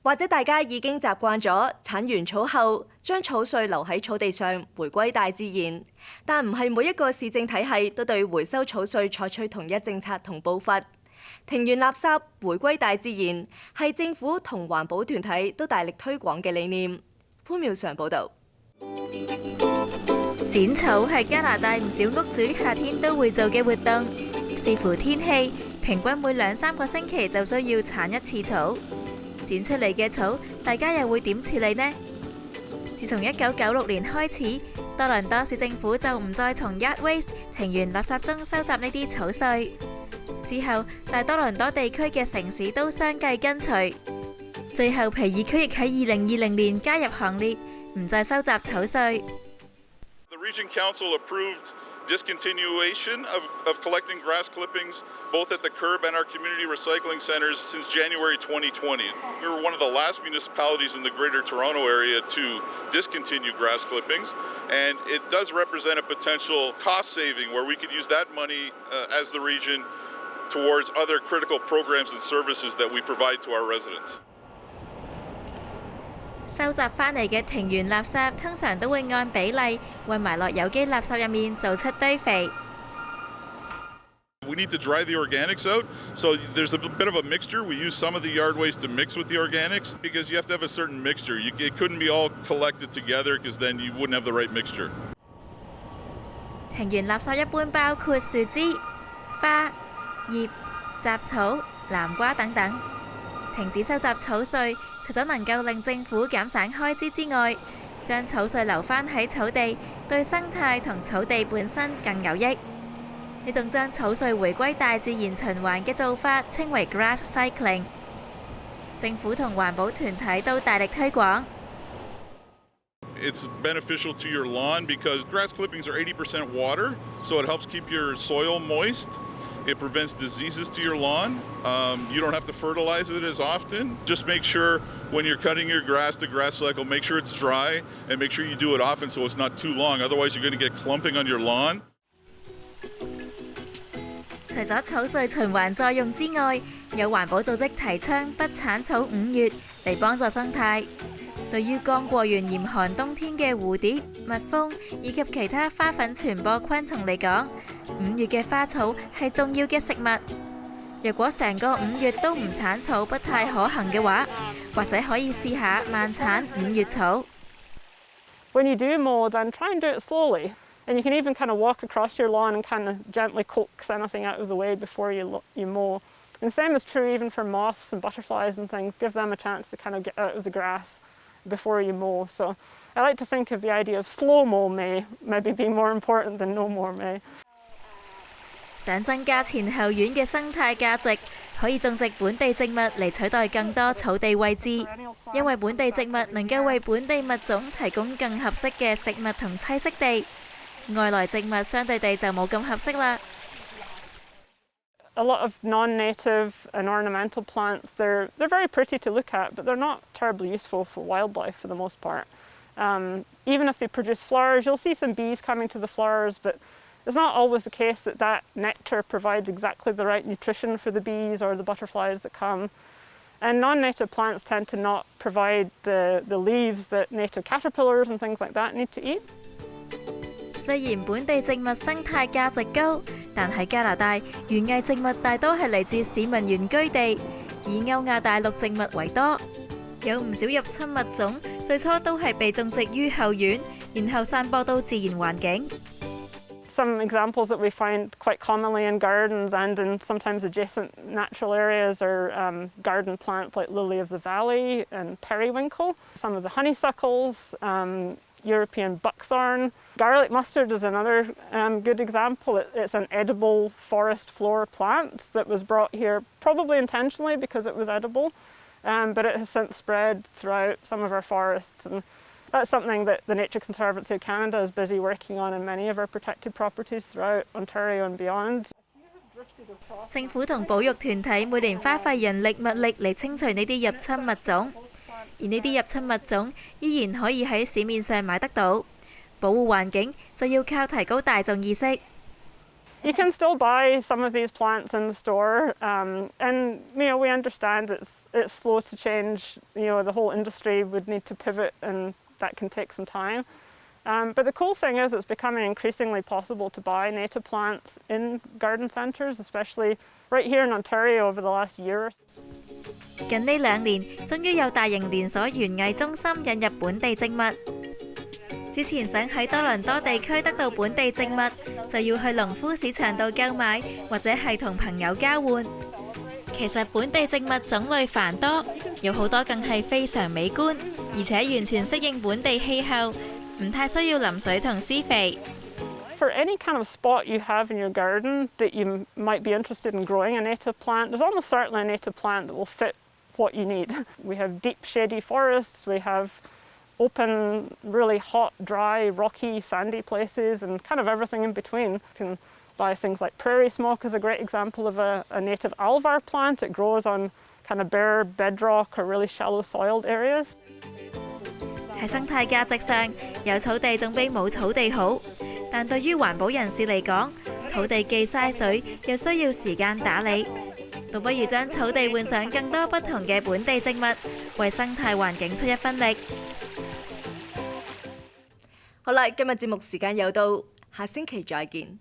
或者大家已經習慣咗剷完草後，將草碎留喺草地上，回歸大自然。但唔係每一個市政體系都對回收草碎採取同一政策同步伐。庭園垃圾回歸大自然係政府同環保團體都大力推廣嘅理念。潘妙常報導。剪草係加拿大唔少屋主夏天都會做嘅活動，視乎天氣，平均每2-3個星期就需要剷一次草。剪出嚟嘅草，大家又會點處理呢？自從1996年開始，多倫多市政府就唔再從 yard waste 庭園垃圾中收集呢啲草碎。之後，大多倫多地區嘅城市都相繼跟隨。最後，皮爾區亦喺2020年加入行列，唔再收集草碎。Region Council approved discontinuation of collecting grass clippings both at the curb and our community recycling centers since January 2020. We were one of the last municipalities in the Greater Toronto area to discontinue grass clippings, and it does represent a potential cost saving where we could use that money as the region towards other critical programs and services that we provide to our residents. 收集返嚟嘅庭園垃圾通常都會按比例混埋落有機垃圾入面，做出堆肥。We need to dry the organics out, so there's a bit of a mixture. We use some of the yard waste to mix with the organics because you have to have a certain mixture. It couldn't be all collected together because then you wouldn't have the right mixture. 庭園垃圾一般包括樹枝、花、葉、雜草、南瓜等等。停止收集草碎，除咗能夠令政府減省開支之外，將草碎留返喺草地，對生態同草地本身更有益。呢種將草碎回歸大自然循環嘅做法，稱為 grass cycling。政府同環保團體都大力推廣。It's beneficial to your lawn because grass clippings are 80% water, so it helps keep your soil moist. It prevents diseases to your lawn. You don't have to fertilize it as often. Just make sure when you're cutting your grass, the grass cycle, make sure it's dry and make sure you do it often so it's not too long. Otherwise, you're going to get clumping on your lawn. 除咗草碎循環再用之外，有環保組織提倡不剷草5月嚟幫助生態。對於剛過完嚴寒冬天嘅蝴蝶、蜜蜂以及其他花粉傳播昆蟲嚟講，5月嘅花草係重要嘅食物。若果成個5月都唔剷草不太可行嘅話，或者可以試下慢剷5月草。When you do mow, then try and do it slowly. And you can even kind of walk across your lawn and kind of gently coax anything out of the way before you mow. And the same is true even for moths and butterflies and things. Give them a chance to kind of get out of the grass before you mow. So I like to think of the idea of slow mow may maybe be more important than no mow may. 想增加前後院嘅生態價值，可以種植本地植物嚟取代更多草地位置，因為本地植物能夠為本地物種提供更合適嘅食物同棲息地，外來植物相對地就冇咁合適啦。A lot of non-native and ornamental plants, they're very pretty to look at, but they're not terribly useful for wildlife for the most part. Even if they produce flowers, you'll see some bees coming to the flowers, but it's not always the case that that nectar provides exactly the right nutrition for the bees or the butterflies that come. And non-native plants tend to not provide the leaves that native caterpillars and things like that need to eat. 雖然本地植物生態價值高，但喺加拿大，園藝植物大多係嚟自市民原居地，以歐亞大陸植物為多。有唔少入侵物種，最初都係被種植於後院，然後散播到自然環境。Some examples that we find quite commonly in gardens and in sometimes adjacent natural areas are garden plants like lily of the valley and periwinkle, some of the honeysuckles, European buckthorn. Garlic mustard is another good example. It's an edible forest floor plant that was brought here probably intentionally because it was edible, but it has since spread throughout some of our forests. And that's something that the Nature Conservancy of Canada is busy working on in many of our protected properties throughout Ontario and beyond. 政府同保育團體每年花費人力物力嚟清除呢啲入侵物種，而呢啲入侵物種依然可以喺市面上買得到。保護環境就要靠提高大眾意識。You can still buy some of these plants in the store, and we understand it's slow to change. The whole industry would need to pivot, and that can take some time. But the cool thing is it's becoming increasingly possible to buy native plants in garden centres, especially right here in Ontario over the last year. 近呢2年，終於有大型連鎖園藝中心引入本地植物。之前想喺多倫多地區得到本地植物，就要去農夫市場度購買，或者係同朋友交換。其實本地植物種類繁多，有好多更係非常美觀，而且完全適應本地氣候，唔太需要淋水同施肥。For any kind of spot you have in your garden that you might be interested in growing a native plant, there's almost certainly a native plant that will fit what you need. We have deep shady forests, we have open, really hot, dry, rocky, sandy places, and kind of everything in between. You can buy things like prairie smoke is a great example of a native alvar plant. It grows on kind of bare bedrock or really shallow soiled areas. 喺生態價值上，有草地總比冇草地好。但對於環保人士嚟講，草地既嘥水，又需要時間打理，倒不如將草地換上更多不同嘅本地植物，為生態環境出一分力。好啦，今日節目時間又到，下星期再見。